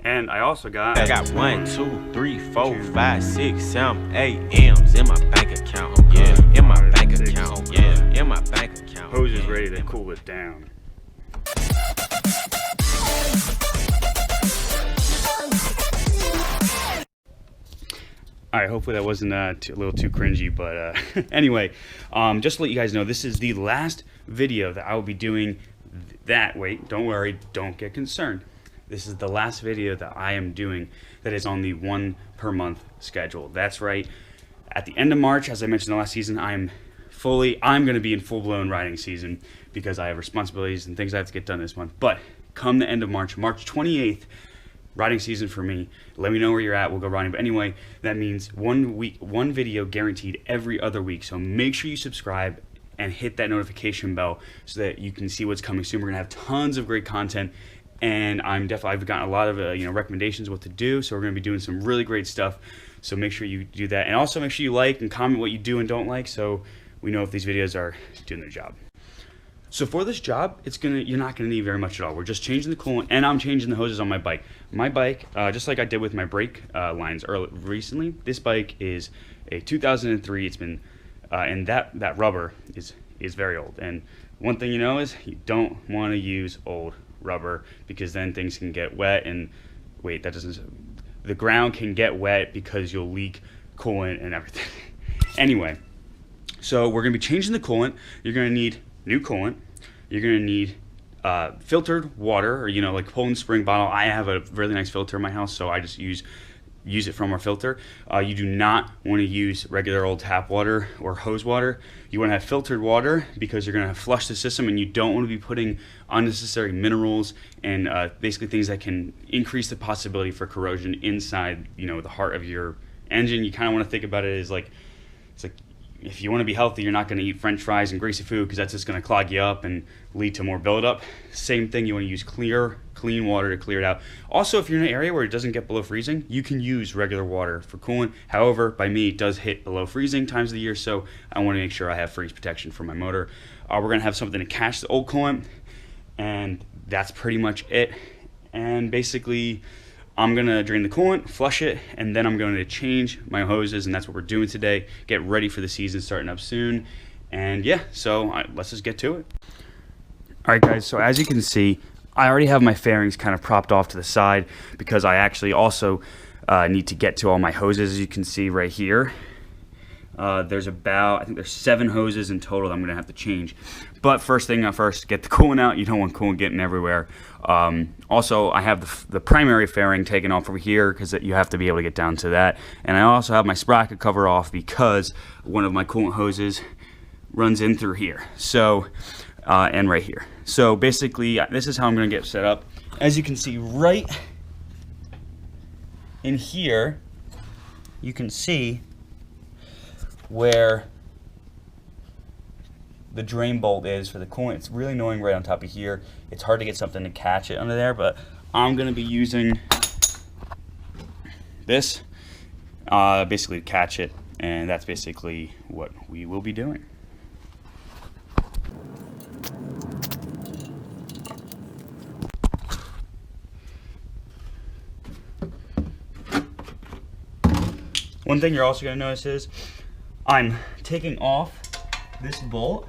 And I also got... I got 1, 2, 3, 4, 5, 6, 7, 8 M's in my bank account. Yeah, in my bank account. Yeah, in my bank account. Hoses ready to cool it down. Alright, hopefully that wasn't a little too cringy, but anyway, just to let you guys know, this is the last video that I will be doing wait, don't worry, don't get concerned. This is the last video that I am doing that is on the 1 per month schedule. That's right, at the end of March, as I mentioned in the last season, I'm going to be in full-blown riding season because I have responsibilities and things I have to get done this month. But come the end of March, March 28th, riding season for me. Let me know where you're at. We'll go riding. But anyway, that means 1 week, 1 video guaranteed every other week. So make sure you subscribe and hit that notification bell so that you can see what's coming soon. We're gonna have tons of great content, and I've gotten a lot of recommendations what to do. So we're gonna be doing some really great stuff. So make sure you do that, and also make sure you like and comment what you do and don't like, so we know if these videos are doing their job. So for this job, you're not gonna need very much at all. We're just changing the coolant, and I'm changing the hoses on my bike. My bike, just like I did with my brake lines recently, this bike is a 2003. It's been, and that rubber is very old. And one thing you know is you don't want to use old rubber because then things can get wet. And wait, the ground can get wet because you'll leak coolant and everything. Anyway, so we're gonna be changing the coolant. You're gonna need new coolant. You're gonna need filtered water, or like Poland Spring bottle. I have a really nice filter in my house, so I just use it from our filter. You do not want to use regular old tap water or hose water. You want to have filtered water because you're going to flush the system, and you don't want to be putting unnecessary minerals and basically things that can increase the possibility for corrosion inside the heart of your engine. You kind of want to think about it as it's like if you want to be healthy, you're not going to eat French fries and greasy food because that's just going to clog you up and lead to more buildup. Same thing, you want to use clean water to clear it out. Also, if you're in an area where it doesn't get below freezing, you can use regular water for coolant. However, by me, it does hit below freezing times of the year, so I want to make sure I have freeze protection for my motor. We're going to have something to catch the old coolant, and that's pretty much it. And basically, I'm going to drain the coolant, flush it, and then I'm going to change my hoses, and that's what we're doing today. Get ready for the season starting up soon. And yeah, so let's just get to it. All right, guys, so as you can see, I already have my fairings kind of propped off to the side because I actually also need to get to all my hoses, as you can see right here. I think there's 7 hoses in total that I'm going to have to change. But first thing first, get the coolant out. You don't want coolant getting everywhere. Also, I have the primary fairing taken off over here because you have to be able to get down to that. And I also have my sprocket cover off because one of my coolant hoses runs in through here. So, and right here. So basically, this is how I'm going to get set up. As you can see right in here, you can see where the drain bolt is for the coolant. It's really annoying right on top of here. It's hard to get something to catch it under there, but I'm going to be using this basically to catch it, and that's basically what we will be doing. One thing you're also going to notice is I'm taking off this bolt.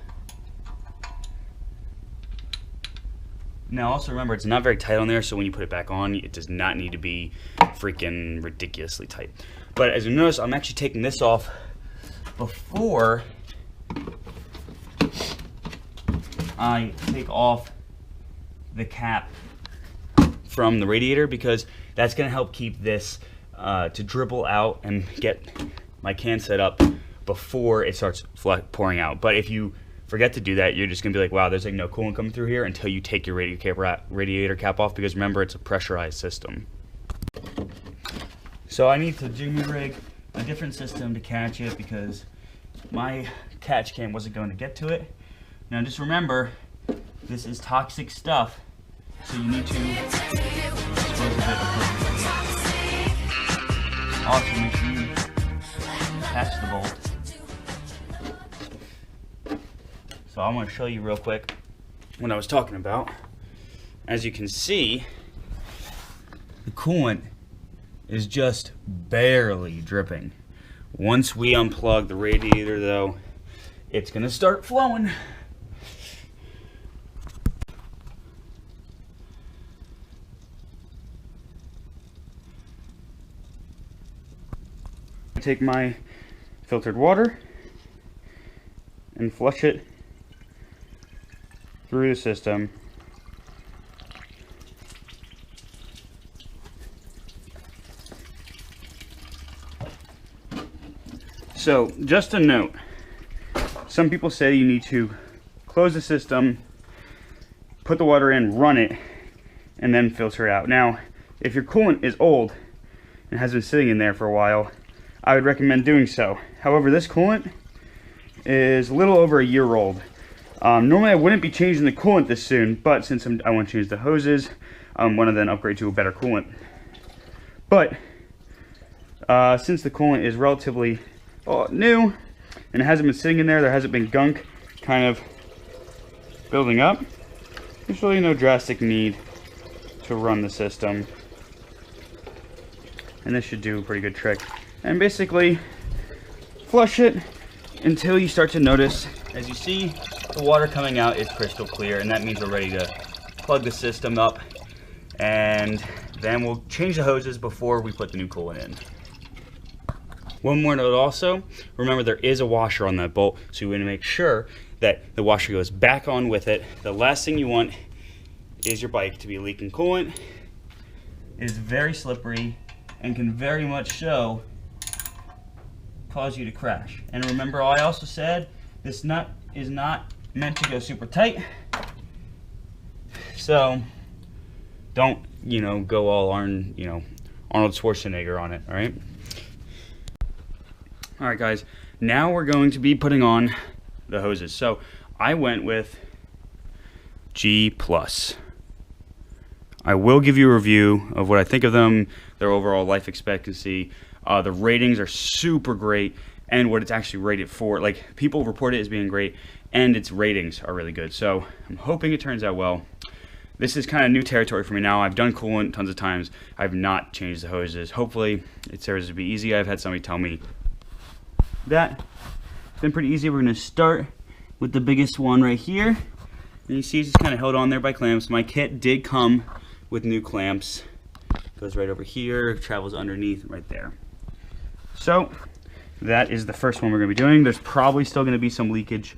Now also remember, it's not very tight on there, so when you put it back on, it does not need to be freaking ridiculously tight. But as you notice, I'm actually taking this off before I take off the cap from the radiator, because that's going to help keep this to dribble out and get my can set up before it starts pouring out. But if you forget to do that, you're just gonna be like, wow, there's like no coolant coming through here, until you take your radiator cap off, because remember, it's a pressurized system. So I need to jimmy rig a different system to catch it because my catch can wasn't going to get to it. Now just remember, this is toxic stuff, so you need to dispose of it appropriately. Also make sure you attach the bolt. So I'm going to show you real quick what I was talking about. As you can see, the coolant is just barely dripping. Once we unplug the radiator though, it's gonna start flowing. Take my filtered water and flush it through the system. So, just a note, some people say you need to close the system, put the water in, run it, and then filter it out. Now, if your coolant is old and has been sitting in there for a while, I would recommend doing so. However, this coolant is a little over a year old. Normally I wouldn't be changing the coolant this soon, but since I want to change the hoses, I want to then upgrade to a better coolant. But since the coolant is relatively new and it hasn't been sitting in there hasn't been gunk kind of building up, there's really no drastic need to run the system. And this should do a pretty good trick. And basically flush it until you start to notice, as you see, the water coming out is crystal clear, and that means we're ready to plug the system up, and then we'll change the hoses before we put the new coolant in. One more note also, remember there is a washer on that bolt, so you want to make sure that the washer goes back on with it. The last thing you want is your bike to be leaking coolant. It is very slippery and can very much so cause you to crash. And remember, I also said this nut is not meant to go super tight, so don't, go all Arnold Schwarzenegger on it. All right. All right, guys. Now we're going to be putting on the hoses. So I went with Gplus. I will give you a review of what I think of them, their overall life expectancy. The ratings are super great, and what it's actually rated for. Like, people report it as being great, and its ratings are really good. So I'm hoping it turns out well. This is kind of new territory for me now. I've done coolant tons of times. I've not changed the hoses. Hopefully it serves to be easy. I've had somebody tell me that it's been pretty easy. We're going to start with the biggest one right here. And you see it's just kind of held on there by clamps. My kit did come with new clamps. Goes right over here, travels underneath right there. So that is the first one we're going to be doing. There's probably still going to be some leakage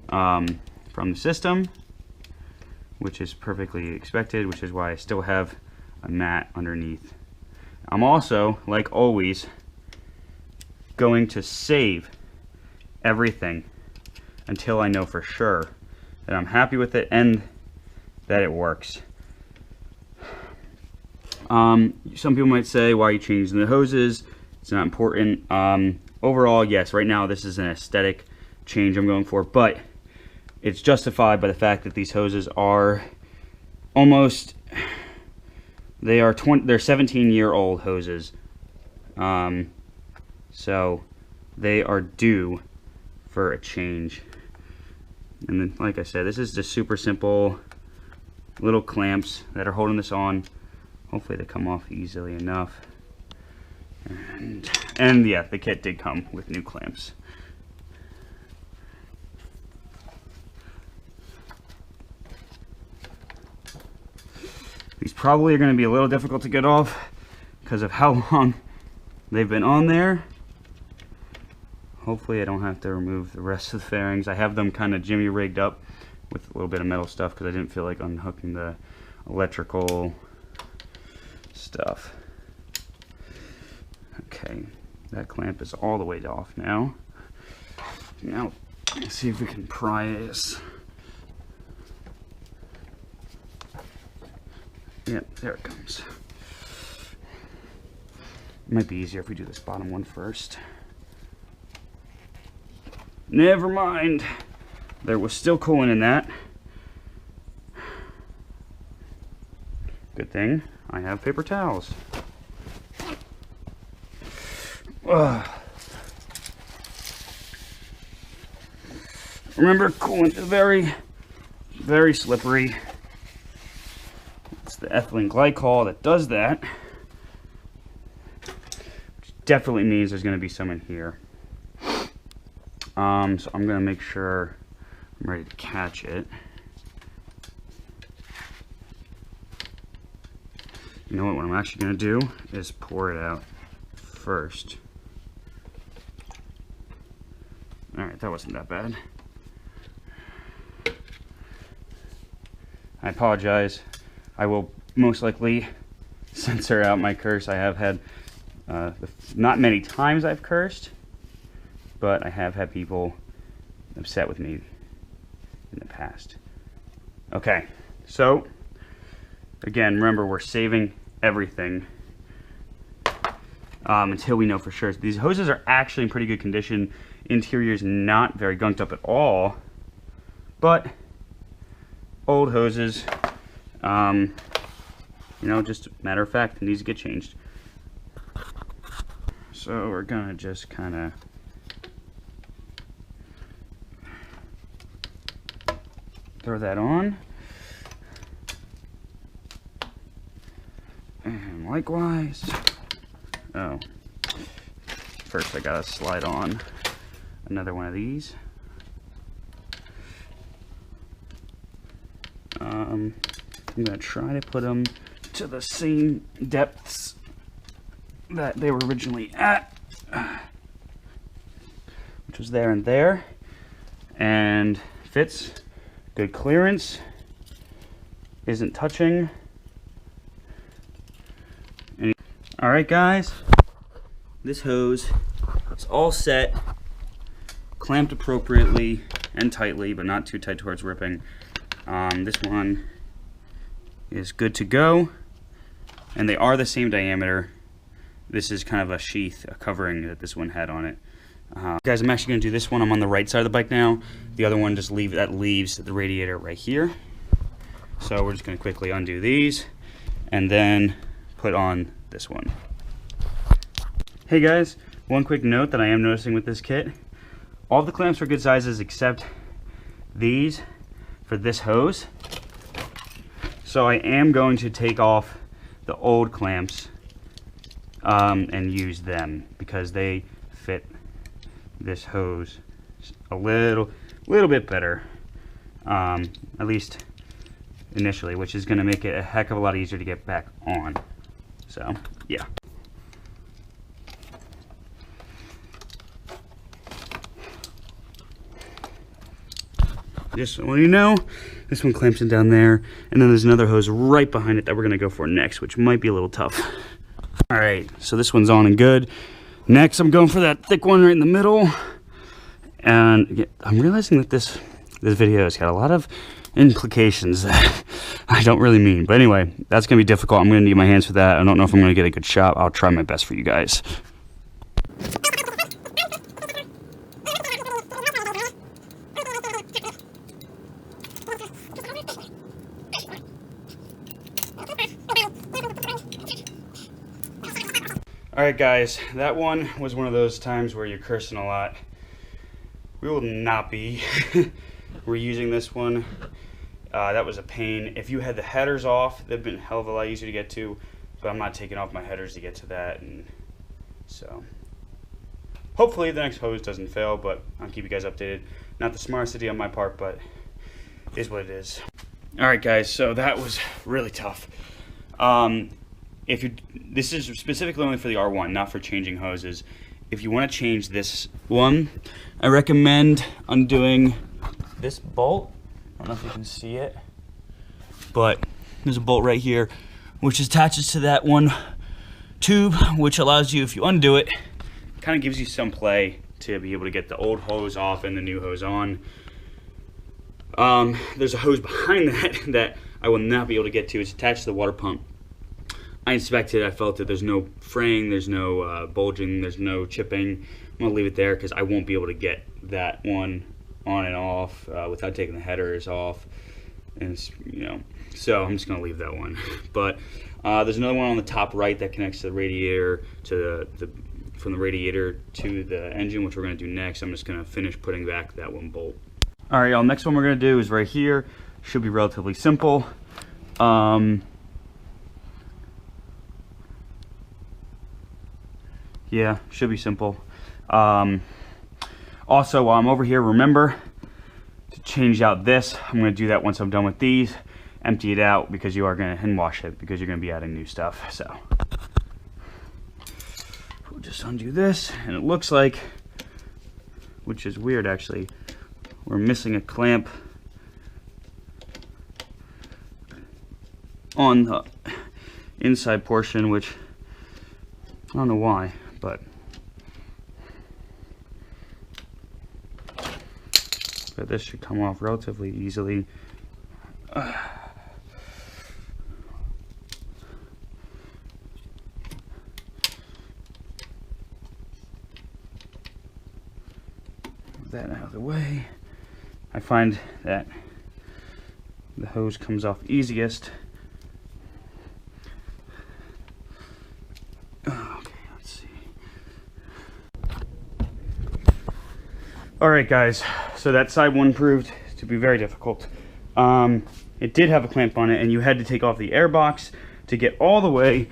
from the system, which is perfectly expected, which is why I still have a mat underneath. I'm also, like always, going to save everything until I know for sure that I'm happy with it and that it works. Some people might say, why are you changing the hoses? It's not important. Overall, yes, right now this is an aesthetic change I'm going for, but it's justified by the fact that these hoses are almost, they're 17-year-old hoses. So they are due for a change. And then, like I said, this is just super simple little clamps that are holding this on. Hopefully they come off easily enough. And yeah, the kit did come with new clamps. These probably are going to be a little difficult to get off because of how long they've been on there. Hopefully I don't have to remove the rest of the fairings. I have them kind of jimmy rigged up with a little bit of metal stuff because I didn't feel like unhooking the electrical stuff. Okay, that clamp is all the way off now. Now, let's see if we can pry this. Yep, there it comes. It might be easier if we do this bottom one first. Never mind. There was still coolant in that. Good thing I have paper towels. Ugh. Remember, coolant is very, very slippery. Let's the ethylene glycol that does that. Which definitely means there's going to be some in here. So I'm going to make sure I'm ready to catch it. You know what I'm actually going to do is pour it out first. Alright, that wasn't that bad. I apologize. I will most likely censor out my curse. I have had, not many times I've cursed, but I have had people upset with me in the past. Okay, so, again, remember we're saving everything until we know for sure. These hoses are actually in pretty good condition. Interior is not very gunked up at all, but old hoses, you know, just a matter of fact, it needs to get changed. So we're gonna just kind of throw that on, and likewise, oh, first I gotta slide on another one of these. I'm gonna try to put them to the same depths that they were originally at, which was there and there, and fits. Good clearance, isn't touching. Alright guys, this hose is all set, clamped appropriately and tightly, but not too tight towards ripping. This one is good to go, and they are the same diameter. This is kind of a sheath, a covering that this one had on it. Guys, I'm actually going to do this one. I'm on the right side of the bike now. The other one just leaves the radiator right here. So we're just going to quickly undo these and then put on this one. Hey guys, one quick note that I am noticing with this kit. All the clamps are good sizes except these for this hose. So I am going to take off the old clamps and use them because they fit this hose a little bit better, at least initially, which is going to make it a heck of a lot easier to get back on. So yeah. Just so you know, this one clamps in down there, and then there's another hose right behind it that we're going to go for next, which might be a little tough. Alright, so this one's on and good. Next, I'm going for that thick one right in the middle. And I'm realizing that this video has got a lot of implications that I don't really mean. But anyway, that's going to be difficult. I'm going to need my hands for that. I don't know if I'm going to get a good shot. I'll try my best for you guys. Alright guys, that one was one of those times where you're cursing a lot. We will not be reusing this one. That was a pain. If you had the headers off, they've been a hell of a lot easier to get to, but I'm not taking off my headers to get to that, and so hopefully the next hose doesn't fail, but I'll keep you guys updated. Not the smartest idea on my part, but it is what it is. Alright guys, so that was really tough. This is specifically only for the R1, not for changing hoses. If you want to change this one, I recommend undoing this bolt. I don't know if you can see it, but there's a bolt right here which attaches to that one tube, which allows you, if you undo it, kind of gives you some play to be able to get the old hose off and the new hose on. There's a hose behind that I will not be able to get to. It's attached to the water pump. I inspected, I felt that there's no fraying, there's no bulging, there's no chipping. I'm gonna leave it there because I won't be able to get that one on and off without taking the headers off. And you know, so I'm just gonna leave that one. But there's another one on the top right that connects to the radiator, to from the radiator to the engine, which we're gonna do next. I'm just gonna finish putting back that one bolt. All right, y'all, next one we're gonna do is right here. Should be relatively simple. Yeah, should be simple. Also, while I'm over here, remember to change out this. I'm going to do that once I'm done with these. Empty it out because you are going to hand wash it because you're going to be adding new stuff. So we'll just undo this, and it looks like, which is weird actually, we're missing a clamp on the inside portion, which I don't know why, but this should come off relatively easily. Move that out of the way. I find that the hose comes off easiest. Okay, let's see. Alright guys, so that side one proved to be very difficult. It did have a clamp on it, and you had to take off the air box to get all the way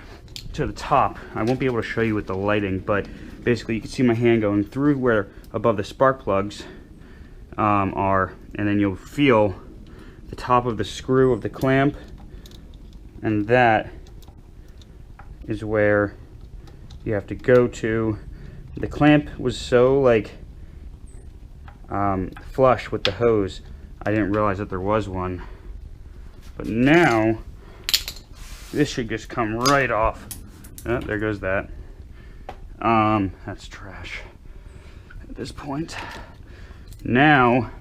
to the top. I won't be able to show you with the lighting, but basically you can see my hand going through where above the spark plugs are, and then you'll feel the top of the screw of the clamp, and that is where you have to go to. The clamp was so like flush with the hose, I didn't realize that there was one. But now this should just come right off. Oh, there goes that. That's trash at this point. Now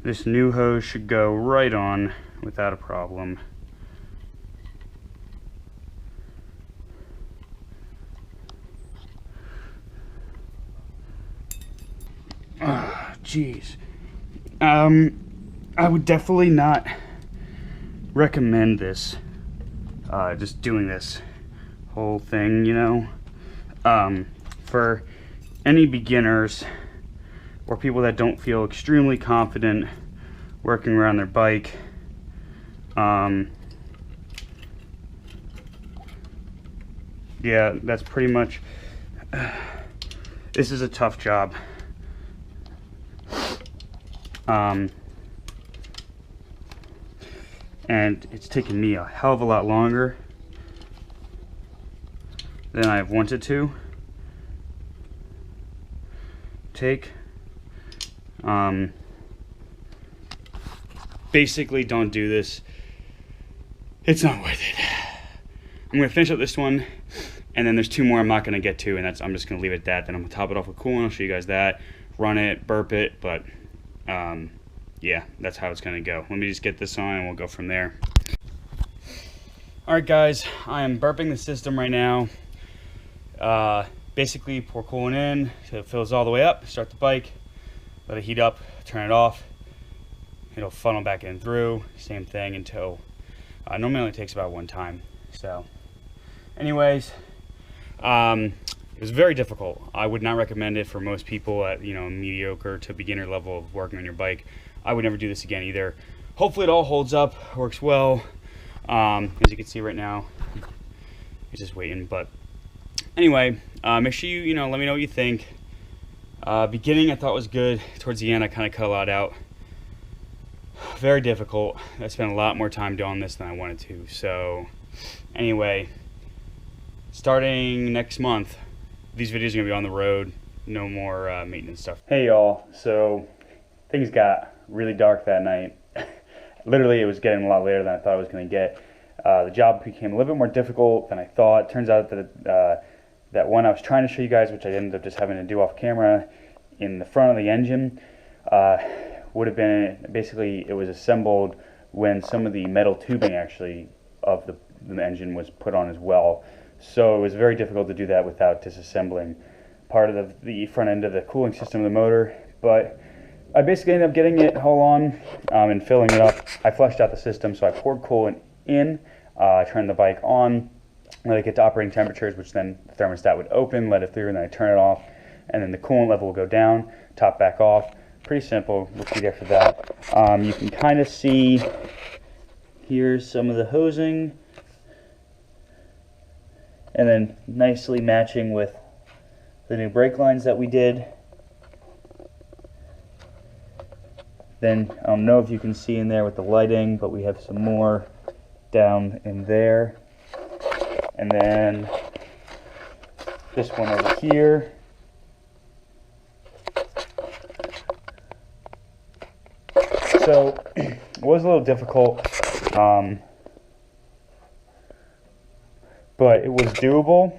this new hose should go right on without a problem. Jeez. I would definitely not recommend this. Just doing this whole thing, you know. For any beginners or people that don't feel extremely confident working around their bike, yeah, that's pretty much, this is a tough job. And it's taken me a hell of a lot longer than I've wanted to take. Basically, don't do this. It's not worth it. I'm gonna finish up this one, and then there's two more I'm not gonna get to, and I'm just gonna leave it at that. Then I'm gonna top it off with coolant. I'll show you guys that. Run it, burp it, but yeah, that's how it's gonna go. Let me just get this on and we'll go from there. Alright guys, I am burping the system right now. Basically pour coolant in so it fills all the way up, start the bike, let it heat up, turn it off, it'll funnel back in through, same thing until, normally only takes about one time. So anyways, it was very difficult. I would not recommend it for most people at, you know, mediocre to beginner level of working on your bike. I would never do this again either. Hopefully it all holds up, works well. As you can see right now, it's just waiting. But anyway, make sure you let me know what you think. Beginning I thought was good. Towards the end I kind of cut a lot out. Very difficult. I spent a lot more time doing this than I wanted to. So anyway, starting next month, these videos are gonna be on the road. No more maintenance stuff. Hey y'all, so things got really dark that night. Literally, it was getting a lot later than I thought it was going to get. The job became a little bit more difficult than I thought. Turns out that that one I was trying to show you guys, which I ended up just having to do off camera, in the front of the engine, would have been, basically, it was assembled when some of the metal tubing actually of the engine was put on as well. So it was very difficult to do that without disassembling part of the front end of the cooling system of the motor. But I basically ended up getting it all on and filling it up. I flushed out the system, so I poured coolant in, turned the bike on, let it get to operating temperatures, which then the thermostat would open, let it through, and then I turn it off, and then the coolant level will go down, top back off. Pretty simple. What you get for that. You can kind of see, here's some of the hosing. and then nicely matching with the new brake lines that we did. Then I don't know if you can see in there with the lighting, but we have some more down in there. And then this one over here. So it was a little difficult, but it was doable.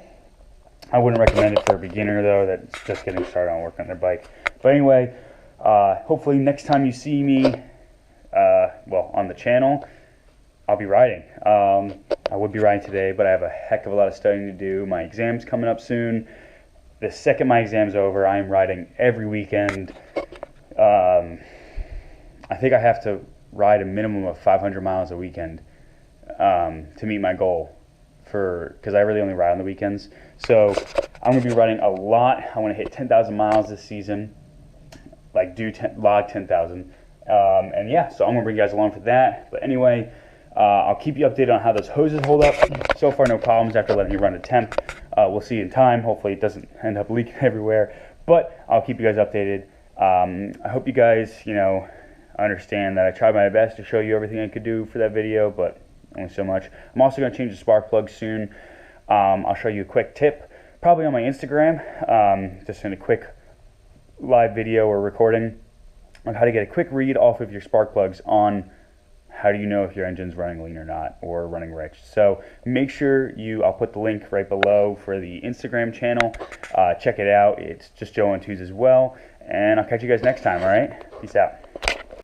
I wouldn't recommend it for a beginner though that's just getting started on working on their bike. But anyway, hopefully next time you see me, well, on the channel, I'll be riding. I would be riding today, but I have a heck of a lot of studying to do. My exam's coming up soon. The second my exam's over, I am riding every weekend. I think I have to ride a minimum of 500 miles a weekend to meet my goal, because I really only ride on the weekends. So I'm going to be riding a lot. I want to hit 10,000 miles this season, like log 10,000. And yeah, so I'm going to bring you guys along for that. But anyway, I'll keep you updated on how those hoses hold up. So far, no problems after letting you run a temp. We'll see in time. Hopefully it doesn't end up leaking everywhere. But I'll keep you guys updated. I hope you guys, understand that I tried my best to show you everything I could do for that video, but only so much. I'm also going to change the spark plug soon. I'll show you a quick tip, probably on my Instagram, just in a quick live video or recording on how to get a quick read off of your spark plugs on how do you know if your engine's running lean or not, or running rich. So make sure I'll put the link right below for the Instagram channel. Check it out. It's just Joe on Twos as well. And I'll catch you guys next time, all right? Peace out.